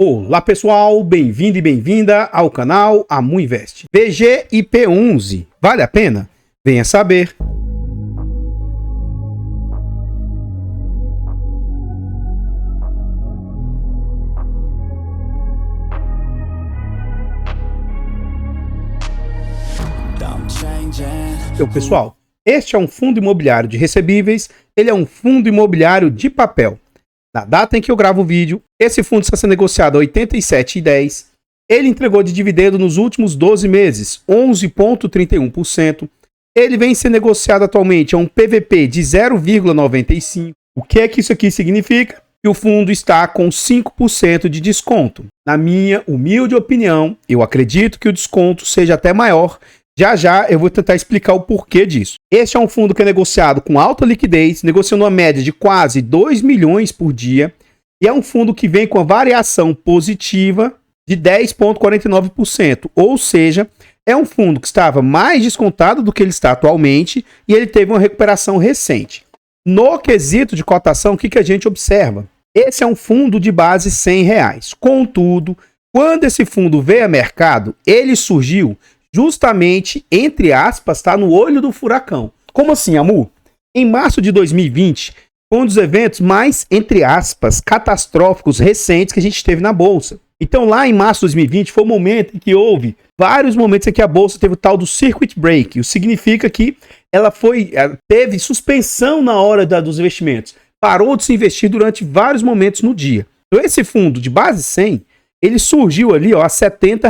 Olá pessoal, bem-vindo e bem-vinda ao canal Amu Invest. VGIP11, vale a pena? Venha saber. Então pessoal, este é um fundo imobiliário de recebíveis, ele é um fundo imobiliário de papel. Na data em que eu gravo o vídeo, esse fundo está sendo negociado a R$ 87,10. Ele entregou de dividendo nos últimos 12 meses, 11,31%. Ele vem sendo negociado atualmente a um PVP de 0,95. O que é que isso aqui significa? Que o fundo está com 5% de desconto. Na minha humilde opinião, eu acredito que o desconto seja até maior. Já já eu vou tentar explicar o porquê disso. Este é um fundo que é negociado com alta liquidez, negociando uma média de quase 2 milhões por dia. E é um fundo que vem com a variação positiva de 10,49%. Ou seja, é um fundo que estava mais descontado do que ele está atualmente e ele teve uma recuperação recente. No quesito de cotação, o que a gente observa? Esse é um fundo de base R$ 100. Contudo, quando esse fundo veio a mercado, ele surgiu justamente, entre aspas, está no olho do furacão. Como assim, Amu? Em março de 2020, foi um dos eventos mais, entre aspas, catastróficos recentes que a gente teve na Bolsa. Então, lá em março de 2020, foi o momento em que houve vários momentos em que a Bolsa teve o tal do Circuit Break. Isso significa que ela teve suspensão na hora dos investimentos. Parou de se investir durante vários momentos no dia. Então, esse fundo de base 100, ele surgiu ali a R$ 70.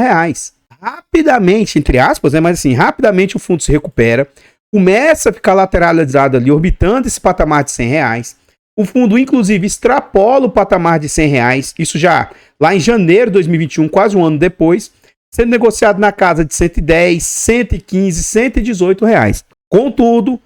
Rapidamente, entre aspas, mas assim, rapidamente o fundo se recupera, começa a ficar lateralizado ali, orbitando esse patamar de R$ 100. O fundo, inclusive, extrapola o patamar de R$ 100, isso já lá em janeiro de 2021, quase um ano depois, sendo negociado na casa de 110, 115, 118 reais. Contudo,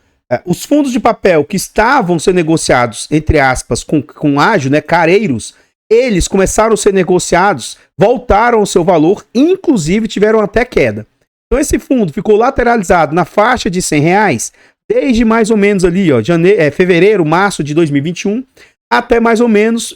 os fundos de papel que estavam sendo negociados, entre aspas, com ágio, careiros, eles começaram a ser negociados, voltaram ao seu valor, inclusive tiveram até queda. Então esse fundo ficou lateralizado na faixa de R$ 100 desde mais ou menos ali, fevereiro, março de 2021, até mais ou menos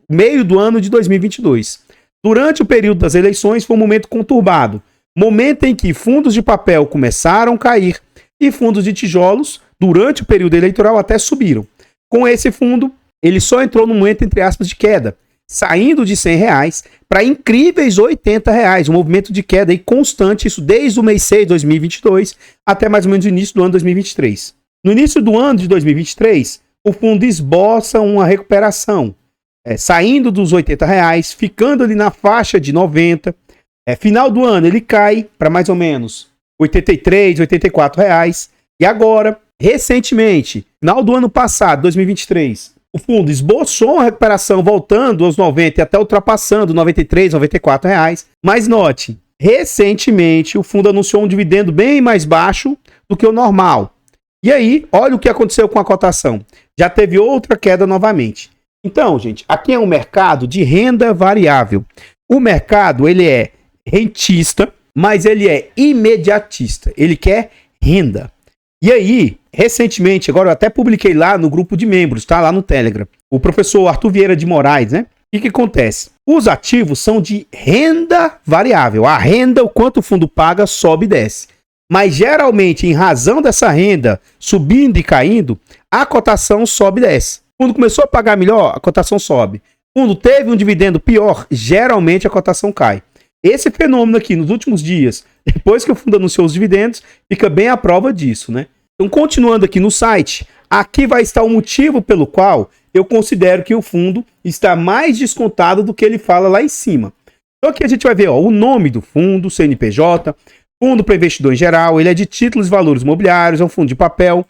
meio do ano de 2022. Durante o período das eleições foi um momento conturbado, momento em que fundos de papel começaram a cair e fundos de tijolos, durante o período eleitoral, até subiram. Com esse fundo, ele só entrou no momento, entre aspas, de queda, saindo de R$ 100 para incríveis R$ 80, um movimento de queda aí constante, isso desde o mês 6 de 2022 até mais ou menos o início do ano de 2023. No início do ano de 2023, o fundo esboça uma recuperação, saindo dos R$ 80, ficando ali na faixa de 90. Final do ano ele cai para mais ou menos R$ 83, R$ 84. E agora, recentemente, final do ano passado, 2023, o fundo esboçou uma recuperação voltando aos 90 e até ultrapassando 93, 94 reais. Mas note, recentemente o fundo anunciou um dividendo bem mais baixo do que o normal. E aí, olha o que aconteceu com a cotação. Já teve outra queda novamente. Então, gente, aqui é um mercado de renda variável. O mercado, ele é rentista, mas ele é imediatista. Ele quer renda. E aí, recentemente, agora eu até publiquei lá no grupo de membros, tá? Lá no Telegram. O professor Arthur Vieira de Moraes, né? O que acontece? Os ativos são de renda variável. A renda, o quanto o fundo paga, sobe e desce. Mas geralmente, em razão dessa renda subindo e caindo, a cotação sobe e desce. O fundo começou a pagar melhor, a cotação sobe. O fundo teve um dividendo pior, geralmente a cotação cai. Esse fenômeno aqui, nos últimos dias, depois que o fundo anunciou os dividendos, fica bem à prova disso, né? Então, continuando aqui no site, aqui vai estar o motivo pelo qual eu considero que o fundo está mais descontado do que ele fala lá em cima. Então, aqui a gente vai ver o nome do fundo, CNPJ, fundo para investidor em geral, ele é de títulos e valores imobiliários, é um fundo de papel,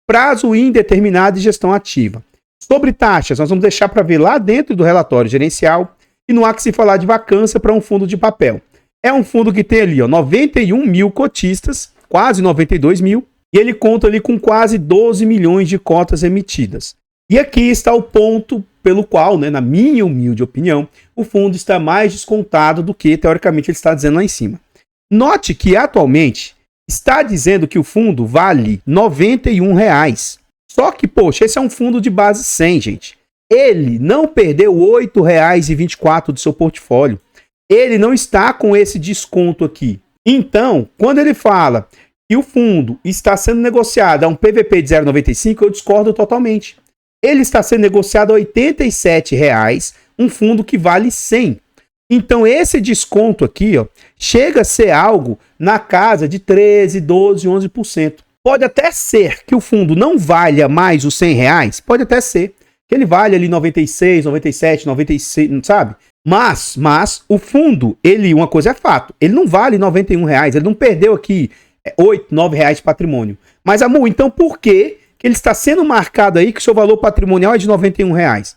prazo indeterminado e gestão ativa. Sobre taxas, nós vamos deixar para ver lá dentro do relatório gerencial e não há que se falar de vacância para um fundo de papel. É um fundo que tem ali 91 mil cotistas, quase 92 mil, e ele conta ali com quase 12 milhões de cotas emitidas. E aqui está o ponto pelo qual, na minha humilde opinião, o fundo está mais descontado do que, teoricamente, ele está dizendo lá em cima. Note que, atualmente, está dizendo que o fundo vale R$ 91. Só que, poxa, esse é um fundo de base 100, gente. Ele não perdeu R$ 8,24 do seu portfólio. Ele não está com esse desconto aqui. Então, quando ele fala que o fundo está sendo negociado a um PVP de 0,95, eu discordo totalmente. Ele está sendo negociado a R$ 87,00, um fundo que vale 100. Então, esse desconto aqui, ó, chega a ser algo na casa de 13, 12, 11%. Pode até ser que o fundo não valha mais os R$ 100, pode até ser que ele vale ali 96, 97, 96, sabe? Mas o fundo, uma coisa é fato, ele não vale R$ 91,00, ele não perdeu aqui R$ 8, R$ 9,00 de patrimônio. Mas, amor, então por que ele está sendo marcado aí que o seu valor patrimonial é de R$ 91,00?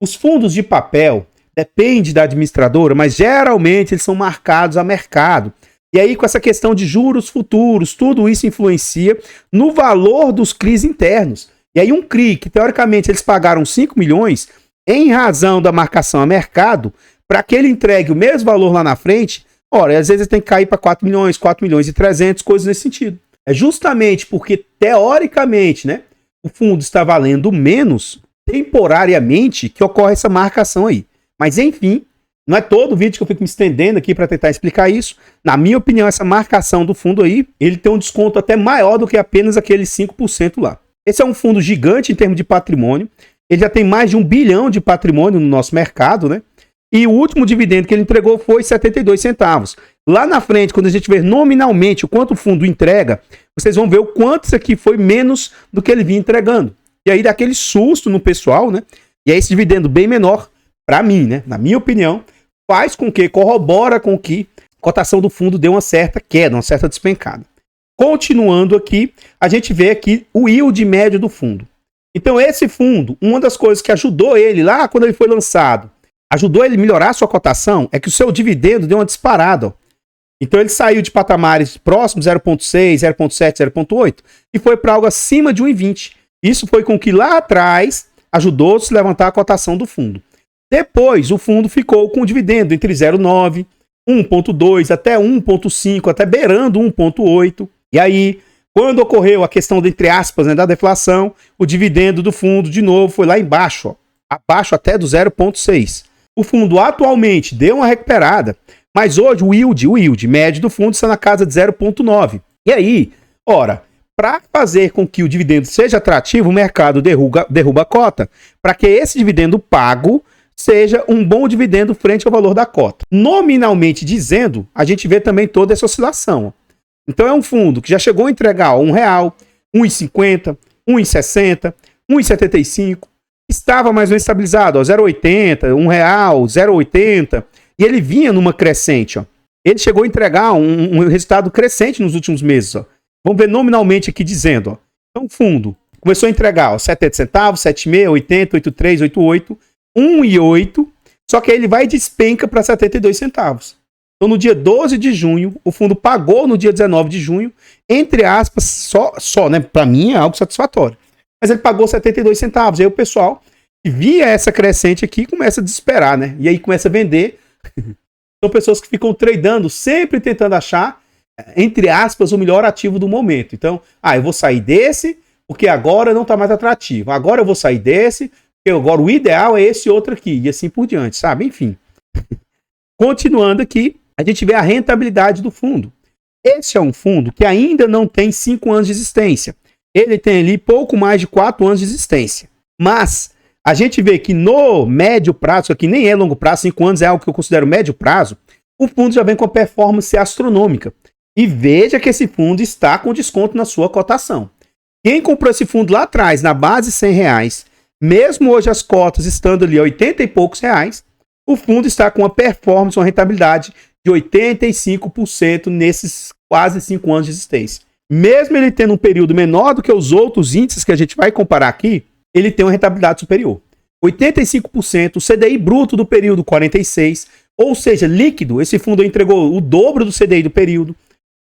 Os fundos de papel, depende da administradora, mas geralmente eles são marcados a mercado. E aí, com essa questão de juros futuros, tudo isso influencia no valor dos CRIs internos. E aí, um CRI, que teoricamente eles pagaram 5 milhões, em razão da marcação a mercado, para que ele entregue o mesmo valor lá na frente, ora, às vezes tem que cair para 4 milhões, 4 milhões e 300, coisas nesse sentido. É justamente porque, teoricamente, né, o fundo está valendo menos temporariamente que ocorre essa marcação aí. Mas, enfim, não é todo vídeo que eu fico me estendendo aqui para tentar explicar isso. Na minha opinião, essa marcação do fundo aí, ele tem um desconto até maior do que apenas aqueles 5% lá. Esse é um fundo gigante em termos de patrimônio. Ele já tem mais de 1 bilhão de patrimônio no nosso mercado, né? E o último dividendo que ele entregou foi 72 centavos. Lá na frente, quando a gente ver nominalmente o quanto o fundo entrega, vocês vão ver o quanto isso aqui foi menos do que ele vinha entregando. E aí dá aquele susto no pessoal, né? E aí esse dividendo bem menor, para mim, né? Na minha opinião, faz com que, corrobora com que a cotação do fundo dê uma certa queda, uma certa despencada. Continuando aqui, a gente vê aqui o yield médio do fundo. Então esse fundo, uma das coisas que ajudou ele lá quando ele foi lançado, ajudou ele a melhorar a sua cotação, é que o seu dividendo deu uma disparada. Ó. Então ele saiu de patamares próximos, 0,6, 0,7, 0,8, e foi para algo acima de 1,20. Isso foi com que lá atrás ajudou a se levantar a cotação do fundo. Depois o fundo ficou com um dividendo entre 0,9, 1,2 até 1,5, até beirando 1,8. E aí, quando ocorreu a questão, entre aspas, né, da deflação, o dividendo do fundo, de novo, foi lá embaixo, ó, abaixo até do 0,6. O fundo atualmente deu uma recuperada, mas hoje o yield médio do fundo está na casa de 0,9. E aí, ora, para fazer com que o dividendo seja atrativo, o mercado derruba a cota, para que esse dividendo pago seja um bom dividendo frente ao valor da cota. Nominalmente dizendo, a gente vê também toda essa oscilação. Então é um fundo que já chegou a entregar R$ 1,00, R$ 1,50, R$ 1,60, R$ 1,75, estava mais ou menos estabilizado, ó, 0,80, R$ 1,00, 0,80, e ele vinha numa crescente. Ó. Ele chegou a entregar um resultado crescente nos últimos meses. Ó. Vamos ver nominalmente aqui dizendo. Ó. Então o fundo começou a entregar 70 centavos, 7,6, 80, 83, 88, 1,8, só que aí ele vai e despenca para 72 centavos. Então, no dia 12 de junho, o fundo pagou no dia 19 de junho, entre aspas, só né? Para mim é algo satisfatório. Mas ele pagou 72 centavos. Aí o pessoal que via essa crescente aqui começa a desesperar, né? E aí começa a vender. São pessoas que ficam tradando, sempre tentando achar, entre aspas, o melhor ativo do momento. Então, eu vou sair desse, porque agora não está mais atrativo. Agora eu vou sair desse, porque agora o ideal é esse outro aqui. E assim por diante, sabe? Enfim. Continuando aqui, a gente vê a rentabilidade do fundo. Esse é um fundo que ainda não tem 5 anos de existência. Ele tem ali pouco mais de 4 anos de existência. Mas a gente vê que no médio prazo, aqui nem é longo prazo, 5 anos é algo que eu considero médio prazo, o fundo já vem com performance astronômica. E veja que esse fundo está com desconto na sua cotação. Quem comprou esse fundo lá atrás, na base de R$100, mesmo hoje as cotas estando ali a 80 e poucos reais, o fundo está com uma performance, uma rentabilidade de 85% nesses quase 5 anos de existência. Mesmo ele tendo um período menor do que os outros índices que a gente vai comparar aqui, ele tem uma rentabilidade superior. 85%, o CDI bruto do período 46%, ou seja, líquido, esse fundo entregou o dobro do CDI do período,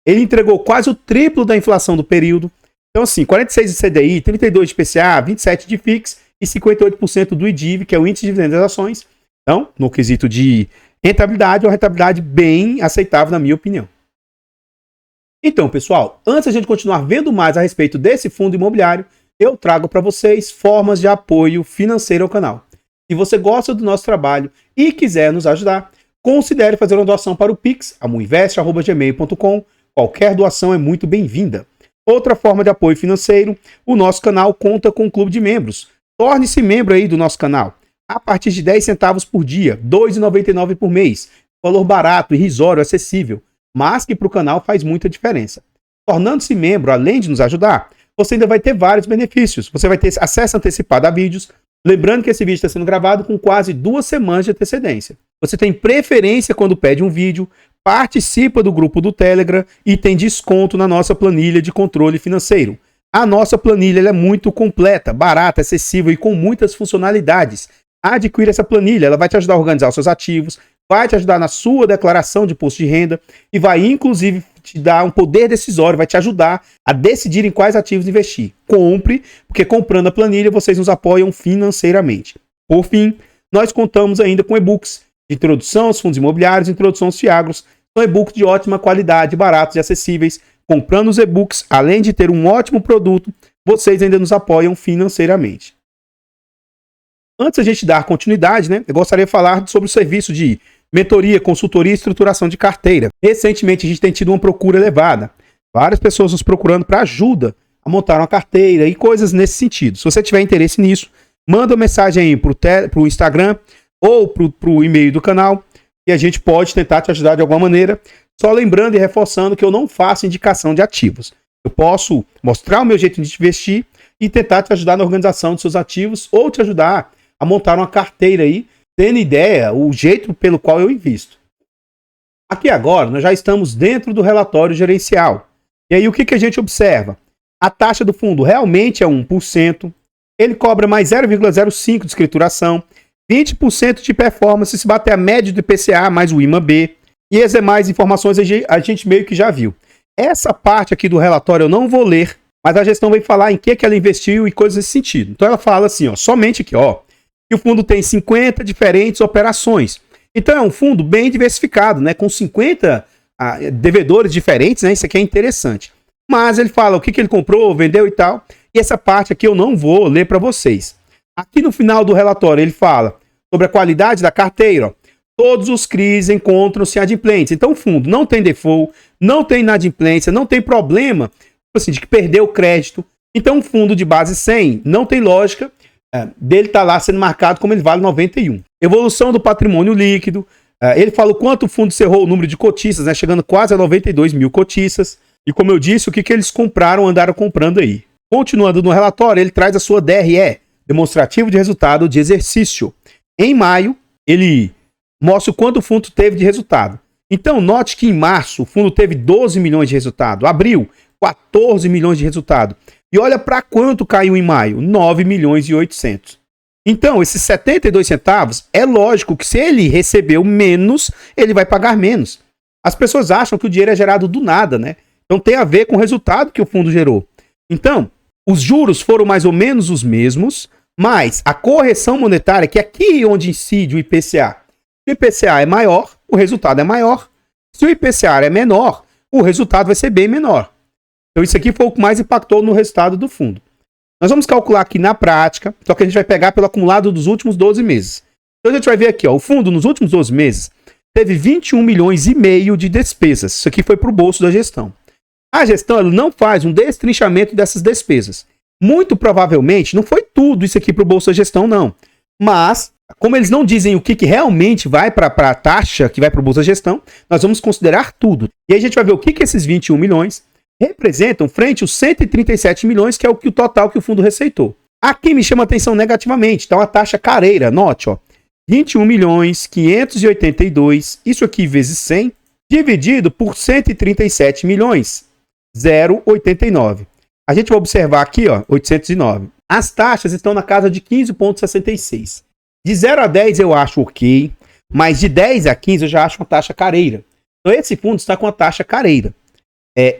ele entregou quase o triplo da inflação do período. Então assim, 46% de CDI, 32% de IPCA, 27% de FIX e 58% do IDIV, que é o índice de dividendos das ações. Então, no quesito de rentabilidade, é uma rentabilidade bem aceitável, na minha opinião. Então, pessoal, antes de a gente continuar vendo mais a respeito desse fundo imobiliário, eu trago para vocês formas de apoio financeiro ao canal. Se você gosta do nosso trabalho e quiser nos ajudar, considere fazer uma doação para o Pix, amuinvest@gmail.com. Qualquer doação é muito bem-vinda. Outra forma de apoio financeiro, o nosso canal conta com um clube de membros. Torne-se membro aí do nosso canal. A partir de 10 centavos por dia, R$ 2,99 por mês. Valor barato, irrisório, acessível, mas que para o canal faz muita diferença. Tornando-se membro, além de nos ajudar, você ainda vai ter vários benefícios. Você vai ter acesso antecipado a vídeos. Lembrando que esse vídeo está sendo gravado com quase 2 semanas de antecedência. Você tem preferência quando pede um vídeo, participa do grupo do Telegram e tem desconto na nossa planilha de controle financeiro. A nossa planilha ela é muito completa, barata, acessível e com muitas funcionalidades. Adquira essa planilha, ela vai te ajudar a organizar os seus ativos, vai te ajudar na sua declaração de imposto de renda e vai inclusive te dar um poder decisório, vai te ajudar a decidir em quais ativos investir. Compre, porque comprando a planilha vocês nos apoiam financeiramente. Por fim, nós contamos ainda com e-books de introdução aos fundos imobiliários, introdução aos FIAGROS. São e-books de ótima qualidade, baratos e acessíveis. Comprando os e-books, além de ter um ótimo produto, vocês ainda nos apoiam financeiramente. Antes da gente dar continuidade, eu gostaria de falar sobre o serviço de mentoria, consultoria e estruturação de carteira. Recentemente a gente tem tido uma procura elevada. Várias pessoas nos procurando para ajuda a montar uma carteira e coisas nesse sentido. Se você tiver interesse nisso, manda uma mensagem aí pro Instagram ou pro e-mail do canal e a gente pode tentar te ajudar de alguma maneira. Só lembrando e reforçando que eu não faço indicação de ativos. Eu posso mostrar o meu jeito de investir e tentar te ajudar na organização de seus ativos ou te ajudar a montar uma carteira aí, tendo ideia, o jeito pelo qual eu invisto. Aqui agora, nós já estamos dentro do relatório gerencial. E aí, o que a gente observa? A taxa do fundo realmente é 1%, ele cobra mais 0,05% de escrituração, 20% de performance se bater a média do IPCA mais o IMAB, e as demais informações a gente meio que já viu. Essa parte aqui do relatório eu não vou ler, mas a gestão vai falar em que ela investiu e coisas nesse sentido. Então ela fala assim, somente aqui, que o fundo tem 50 diferentes operações. Então é um fundo bem diversificado, com 50 devedores diferentes, isso aqui é interessante. Mas ele fala o que ele comprou, vendeu e tal, e essa parte aqui eu não vou ler para vocês. Aqui no final do relatório ele fala sobre a qualidade da carteira, todos os CRIs encontram-se adimplentes. Então o fundo não tem default, não tem inadimplência, não tem problema assim, de que perdeu o crédito. Então um fundo de base 100 não tem lógica dele estar lá sendo marcado como ele vale 91. Evolução do patrimônio líquido. Ele fala o quanto o fundo cerrou o número de cotistas, chegando quase a 92 mil cotistas. E como eu disse, o que eles compraram, andaram comprando aí. Continuando no relatório, ele traz a sua DRE, demonstrativo de resultado de exercício. Em maio, ele mostra o quanto o fundo teve de resultado. Então, note que em março o fundo teve 12 milhões de resultado. Abril, 14 milhões de resultado. E olha para quanto caiu em maio, 9 milhões e 800. Então, esses 72 centavos, é lógico que se ele recebeu menos, ele vai pagar menos. As pessoas acham que o dinheiro é gerado do nada, Então tem a ver com o resultado que o fundo gerou. Então, os juros foram mais ou menos os mesmos, mas a correção monetária, que é aqui onde incide o IPCA. Se o IPCA é maior, o resultado é maior. Se o IPCA é menor, o resultado vai ser bem menor. Então isso aqui foi o que mais impactou no resultado do fundo. Nós vamos calcular aqui na prática, só que a gente vai pegar pelo acumulado dos últimos 12 meses. Então a gente vai ver aqui, o fundo nos últimos 12 meses teve 21 milhões e meio de despesas. Isso aqui foi para o bolso da gestão. A gestão ela não faz um destrinchamento dessas despesas. Muito provavelmente não foi tudo isso aqui para o bolso da gestão, não. Mas, como eles não dizem o que realmente vai para a taxa que vai para o bolso da gestão, nós vamos considerar tudo. E aí a gente vai ver o que esses 21 milhões representam frente aos 137 milhões, que é o total que o fundo receitou. Aqui me chama a atenção negativamente. Então a taxa careira, note, 21 milhões 582, isso aqui vezes 100, dividido por 137 milhões, 0,89. A gente vai observar aqui, 809. As taxas estão na casa de 15,66. De 0 a 10 eu acho ok, mas de 10 a 15 eu já acho uma taxa careira. Então esse fundo está com a taxa careira.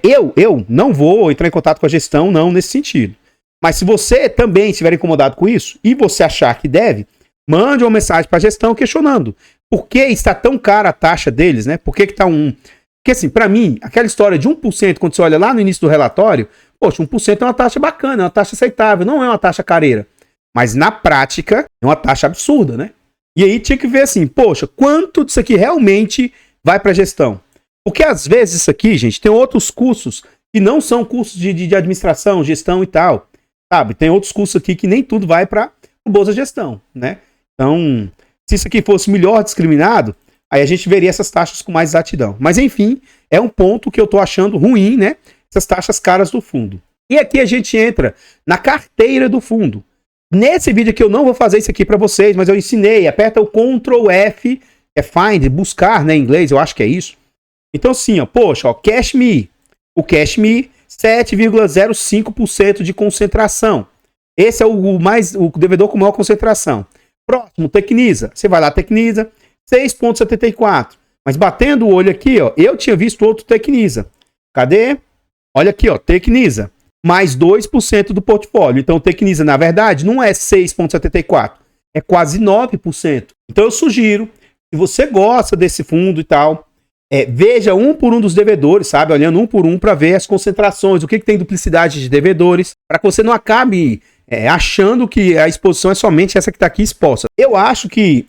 Eu não vou entrar em contato com a gestão, não, nesse sentido. Mas se você também estiver incomodado com isso e você achar que deve, mande uma mensagem para a gestão questionando por que está tão cara a taxa deles, Por que está Porque assim, para mim, aquela história de 1%, quando você olha lá no início do relatório, poxa, 1% é uma taxa bacana, é uma taxa aceitável, não é uma taxa careira. Mas na prática, É uma taxa absurda, né? E aí tinha que ver assim, poxa, quanto disso aqui realmente vai para gestão? Porque às vezes isso aqui, gente, tem outros cursos que não são cursos de administração, gestão e tal, sabe? Tem outros cursos aqui que nem tudo vai para o Bolsa Gestão, né? Então, se isso aqui fosse melhor discriminado, aí a gente veria essas taxas com mais exatidão. Mas enfim, é um ponto que eu tô achando ruim, né? Essas taxas caras do fundo. E aqui a gente entra na carteira do fundo. Nesse vídeo aqui eu não vou fazer isso aqui para vocês, mas eu ensinei, aperta o Ctrl F, é find, buscar, né, em inglês, eu acho que é isso. Então assim, ó, poxa, ó, Cash Me, o Cash Me, 7,05% de concentração. Esse é o devedor com maior concentração. Próximo, Tecnisa, você vai lá, Tecnisa, 6,74. Mas batendo o olho aqui, ó, eu tinha visto outro Tecnisa. Cadê? Olha aqui, ó, Tecnisa. Mais 2% do portfólio. Então, o Tecnisa, na verdade, não é 6,74%, é quase 9%. Então, eu sugiro, se você gosta desse fundo e tal, veja um por um dos devedores, sabe? Olhando um por um para ver as concentrações, o que tem duplicidade de devedores, para que você não acabe achando que a exposição é somente essa que está aqui exposta. Eu acho que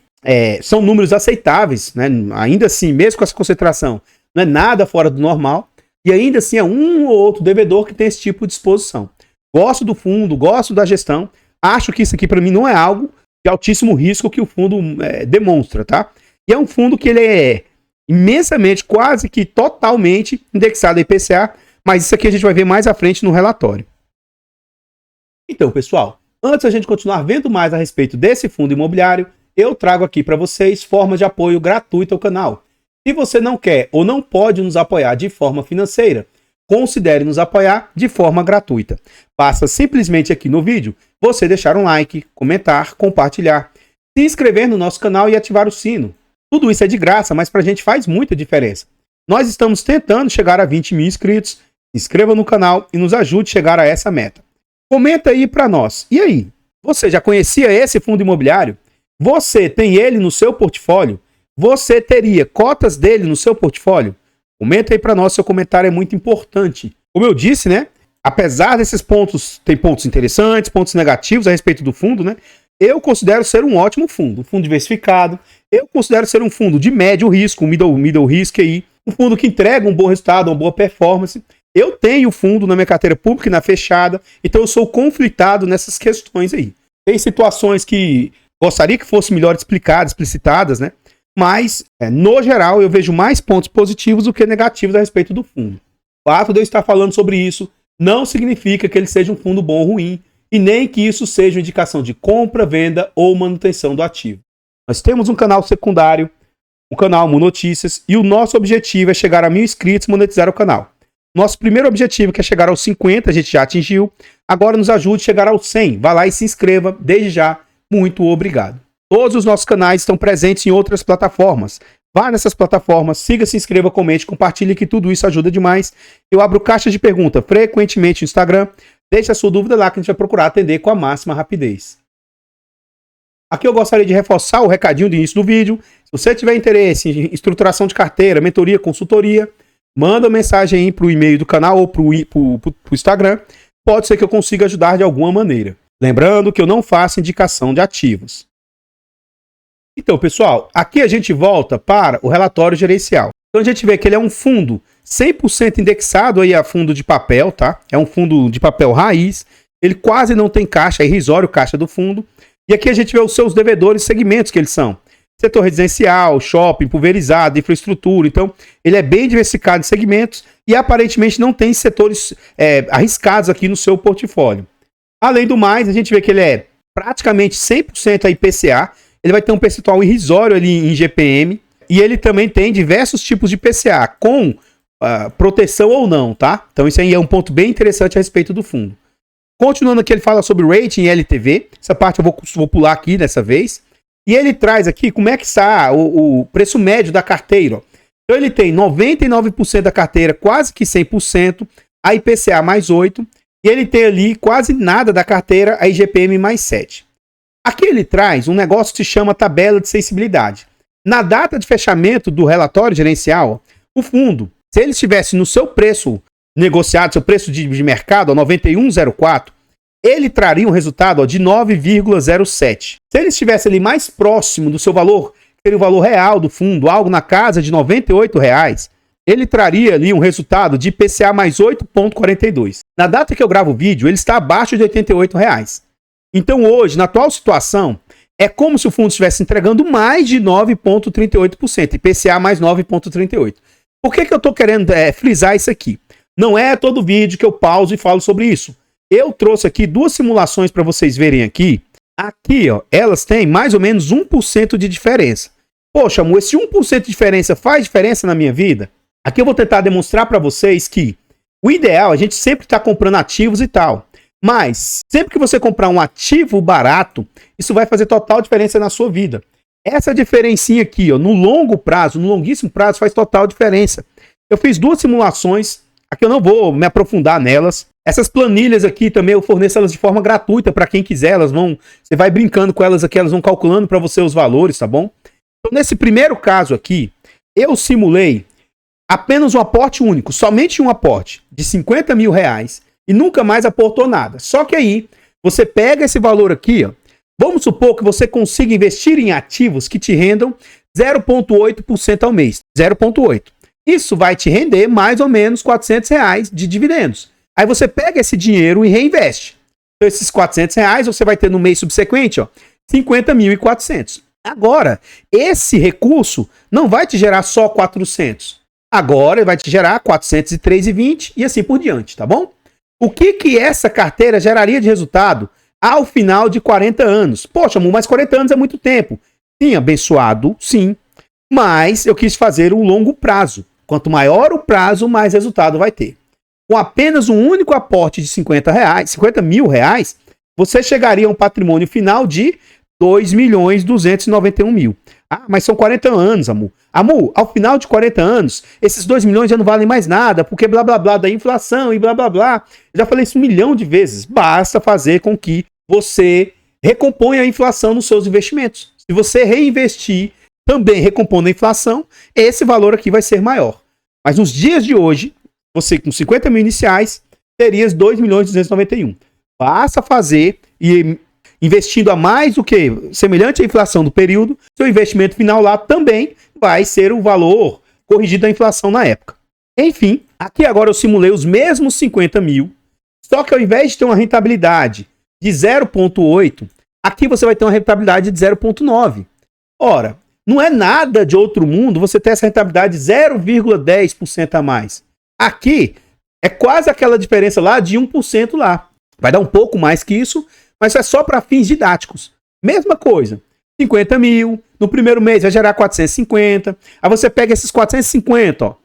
são números aceitáveis, né? Ainda assim, mesmo com essa concentração, não é nada fora do normal. E ainda assim é um ou outro devedor que tem esse tipo de exposição. Gosto do fundo, gosto da gestão. Acho que isso aqui para mim não é algo de altíssimo risco que o fundo demonstra, tá? E é um fundo que ele é imensamente, quase que totalmente indexado a IPCA, mas isso aqui a gente vai ver mais à frente no relatório. Então, pessoal, antes da gente continuar vendo mais a respeito desse fundo imobiliário, eu trago aqui para vocês formas de apoio gratuito ao canal. Se você não quer ou não pode nos apoiar de forma financeira, considere nos apoiar de forma gratuita. Basta simplesmente aqui no vídeo você deixar um like, comentar, compartilhar, se inscrever no nosso canal e ativar o sino. Tudo isso é de graça, mas para a gente faz muita diferença. Nós estamos tentando chegar a 20 mil inscritos. Se inscreva no canal e nos ajude a chegar a essa meta. Comenta aí para nós. E aí? Você já conhecia esse fundo imobiliário? Você tem ele no seu portfólio? Você teria cotas dele no seu portfólio? Comenta aí para nós, seu comentário é muito importante. Como eu disse, né? Apesar desses pontos, tem pontos interessantes, pontos negativos a respeito do fundo, né? Eu considero ser um ótimo fundo, um fundo diversificado. Eu considero ser um fundo de médio risco, um middle risk aí. Um fundo que entrega um bom resultado, uma boa performance. Eu tenho fundo na minha carteira pública e na fechada, então eu sou conflitado nessas questões aí. Tem situações que gostaria que fossem melhor explicadas, explicitadas, né? Mas, no geral, eu vejo mais pontos positivos do que negativos a respeito do fundo. O fato de eu estar falando sobre isso não significa que ele seja um fundo bom ou ruim, e nem que isso seja uma indicação de compra, venda ou manutenção do ativo. Nós temos um canal secundário, um canal Monotícias, e o nosso objetivo é chegar a 1000 inscritos e monetizar o canal. Nosso primeiro objetivo, que é chegar aos 50, a gente já atingiu. Agora nos ajude a chegar aos 100. Vá lá e se inscreva. Desde já, muito obrigado. Todos os nossos canais estão presentes em outras plataformas. Vá nessas plataformas, siga, se inscreva, comente, compartilhe, que tudo isso ajuda demais. Eu abro caixa de pergunta frequentemente no Instagram. Deixe a sua dúvida lá que a gente vai procurar atender com a máxima rapidez. Aqui eu gostaria de reforçar o recadinho do início do vídeo. Se você tiver interesse em estruturação de carteira, mentoria, consultoria, manda uma mensagem aí para o e-mail do canal ou para o Instagram. Pode ser que eu consiga ajudar de alguma maneira. Lembrando que eu não faço indicação de ativos. Então, pessoal, aqui a gente volta para o relatório gerencial. Então a gente vê que ele é um fundo 100% indexado aí a fundo de papel, tá? É um fundo de papel raiz. Ele quase não tem caixa, é irrisório caixa do fundo. E aqui a gente vê os seus devedores, segmentos que eles são. Setor residencial, shopping, pulverizado, infraestrutura. Então, ele é bem diversificado em segmentos e aparentemente não tem setores arriscados aqui no seu portfólio. Além do mais, a gente vê que ele é praticamente 100% a IPCA. Ele vai ter um percentual irrisório ali em GPM. E ele também tem diversos tipos de PCA, com proteção ou não, tá? Então isso aí é um ponto bem interessante a respeito do fundo. Continuando aqui, ele fala sobre rating e LTV. Essa parte eu vou pular aqui dessa vez. E ele traz aqui como é que está o preço médio da carteira. Ó. Então ele tem 99% da carteira, quase que 100%, a IPCA mais 8%. E ele tem ali quase nada da carteira, a IGPM mais 7%. Aqui ele traz um negócio que se chama tabela de sensibilidade. Na data de fechamento do relatório gerencial, o fundo, se ele estivesse no seu preço negociado, seu preço de mercado, 91,04, ele traria um resultado de 9,07. Se ele estivesse ali mais próximo do seu valor, que seria o valor real do fundo, algo na casa de R$ 98,00, ele traria ali um resultado de IPCA mais 8,42. Na data que eu gravo o vídeo, ele está abaixo de R$ 88,00. Então hoje, na atual situação, é como se o fundo estivesse entregando mais de 9,38%, IPCA mais 9,38%. Por que eu estou querendo frisar isso aqui? Não é todo vídeo que eu pauso e falo sobre isso. Eu trouxe aqui duas simulações para vocês verem aqui. Aqui, ó, elas têm mais ou menos 1% de diferença. Poxa, amor, esse 1% de diferença faz diferença na minha vida? Aqui eu vou tentar demonstrar para vocês que o ideal é a gente sempre estar comprando ativos e tal. Mas, sempre que você comprar um ativo barato, isso vai fazer total diferença na sua vida. Essa diferencinha aqui, ó, no longo prazo, no longuíssimo prazo, faz total diferença. Eu fiz duas simulações, aqui eu não vou me aprofundar nelas. Essas planilhas aqui também eu forneço elas de forma gratuita para quem quiser. Você vai brincando com elas aqui, elas vão calculando para você os valores, tá bom? Então, nesse primeiro caso aqui, eu simulei apenas um aporte único, somente um aporte de R$50 mil e nunca mais aportou nada. Só que aí, você pega esse valor aqui, ó, vamos supor que você consiga investir em ativos que te rendam 0,8% ao mês. 0,8%. Isso vai te render mais ou menos R$400 de dividendos. Aí você pega esse dinheiro e reinveste. Então, esses R$400 você vai ter no mês subsequente, ó, 50.400. Agora, esse recurso não vai te gerar só 400. Agora, ele vai te gerar 403,20 e assim por diante, tá bom? O que essa carteira geraria de resultado ao final de 40 anos? Poxa, amor, mas 40 anos é muito tempo. Sim, abençoado, sim. Mas eu quis fazer um longo prazo. Quanto maior o prazo, mais resultado vai ter. Com apenas um único aporte de R$50 mil, você chegaria a um patrimônio final de R$2.291.000. Ah, mas são 40 anos, amor. Amor, ao final de 40 anos, esses 2 milhões já não valem mais nada, porque blá blá blá da inflação e blá blá blá. Eu já falei isso 1 milhão de vezes. Basta fazer com que você recomponha a inflação nos seus investimentos. Se você reinvestir, também recompondo a inflação, esse valor aqui vai ser maior. Mas nos dias de hoje, você com 50 mil iniciais, teria 2.291. Basta fazer e investindo a mais do que semelhante à inflação do período, seu investimento final lá também vai ser o valor corrigido da inflação na época. Enfim, aqui agora eu simulei os mesmos 50 mil, só que ao invés de ter uma rentabilidade de 0,8, aqui você vai ter uma rentabilidade de 0,9. Ora, não é nada de outro mundo você ter essa rentabilidade de 0,10% a mais. Aqui é quase aquela diferença lá de 1% lá. Vai dar um pouco mais que isso, mas é só para fins didáticos. Mesma coisa. 50 mil, no primeiro mês vai gerar 450. Aí você pega esses 450, ó.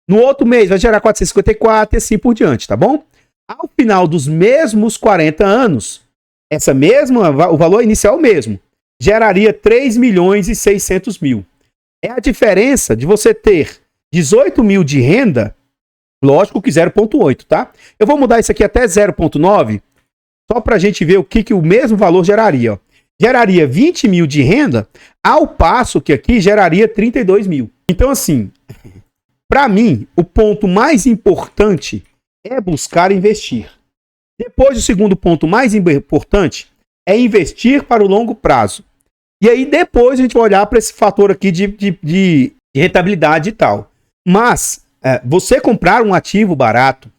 No outro mês vai gerar 454 e assim por diante, tá bom? Ao final dos mesmos 40 anos, o valor inicial é o mesmo. Geraria 3.600.000. É a diferença de você ter 18 mil de renda, lógico que 0,8, tá? Eu vou mudar isso aqui até 0,9, só para a gente ver o que o mesmo valor geraria. Ó. Geraria 20 mil de renda, ao passo que aqui geraria 32 mil. Então, assim, para mim, o ponto mais importante é buscar investir. Depois, o segundo ponto mais importante é investir para o longo prazo. E aí, depois, a gente vai olhar para esse fator aqui de rentabilidade e tal. Mas, você comprar um ativo barato,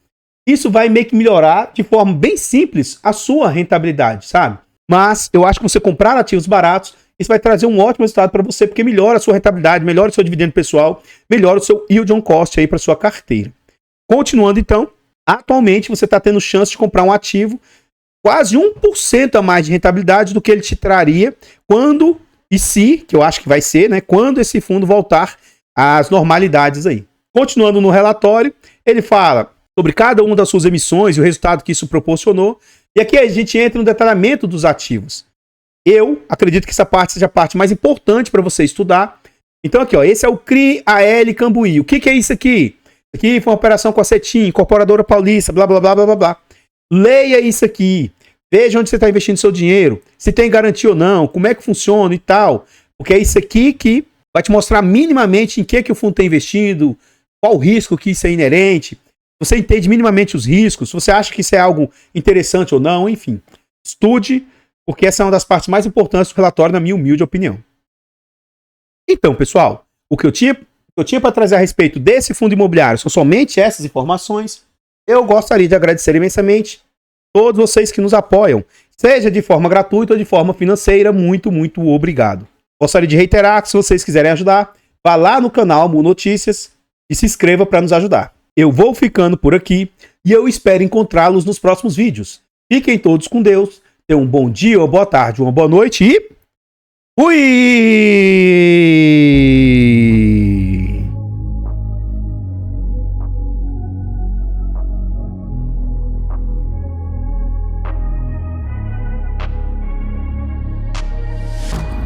isso vai meio que melhorar de forma bem simples a sua rentabilidade, sabe? Mas eu acho que você comprar ativos baratos, isso vai trazer um ótimo resultado para você, porque melhora a sua rentabilidade, melhora o seu dividendo pessoal, melhora o seu yield on cost aí para sua carteira. Continuando então, atualmente você está tendo chance de comprar um ativo quase 1% a mais de rentabilidade do que ele te traria quando, e se, que eu acho que vai ser, né, quando esse fundo voltar às normalidades aí. Continuando no relatório, ele fala sobre cada uma das suas emissões e o resultado que isso proporcionou. E aqui a gente entra no detalhamento dos ativos. Eu acredito que essa parte seja a parte mais importante para você estudar. Então aqui, ó, esse é o CRI AL Cambuí. O que é isso aqui? Aqui foi uma operação com a Cetim, Incorporadora Paulista, blá, blá, blá, blá, blá, blá. Leia isso aqui. Veja onde você está investindo seu dinheiro. Se tem garantia ou não, como é que funciona e tal. Porque é isso aqui que vai te mostrar minimamente em que o fundo está investindo, qual o risco que isso é inerente. você entende minimamente os riscos, se você acha que isso é algo interessante ou não, enfim. Estude, porque essa é uma das partes mais importantes do relatório, na minha humilde opinião. Então, pessoal, o que eu tinha para trazer a respeito desse fundo imobiliário são somente essas informações. Eu gostaria de agradecer imensamente todos vocês que nos apoiam, seja de forma gratuita ou de forma financeira. Muito, muito obrigado. Gostaria de reiterar que, se vocês quiserem ajudar, vá lá no canal Mu Notícias e se inscreva para nos ajudar. Eu vou ficando por aqui e eu espero encontrá-los nos próximos vídeos. Fiquem todos com Deus, tenham um bom dia, uma boa tarde, uma boa noite e fui!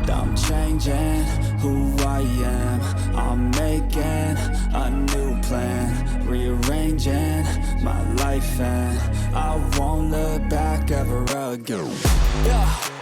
I'm changing who I am. I'm making a new plan, rearranging my life, and I won't look back ever again. Yeah.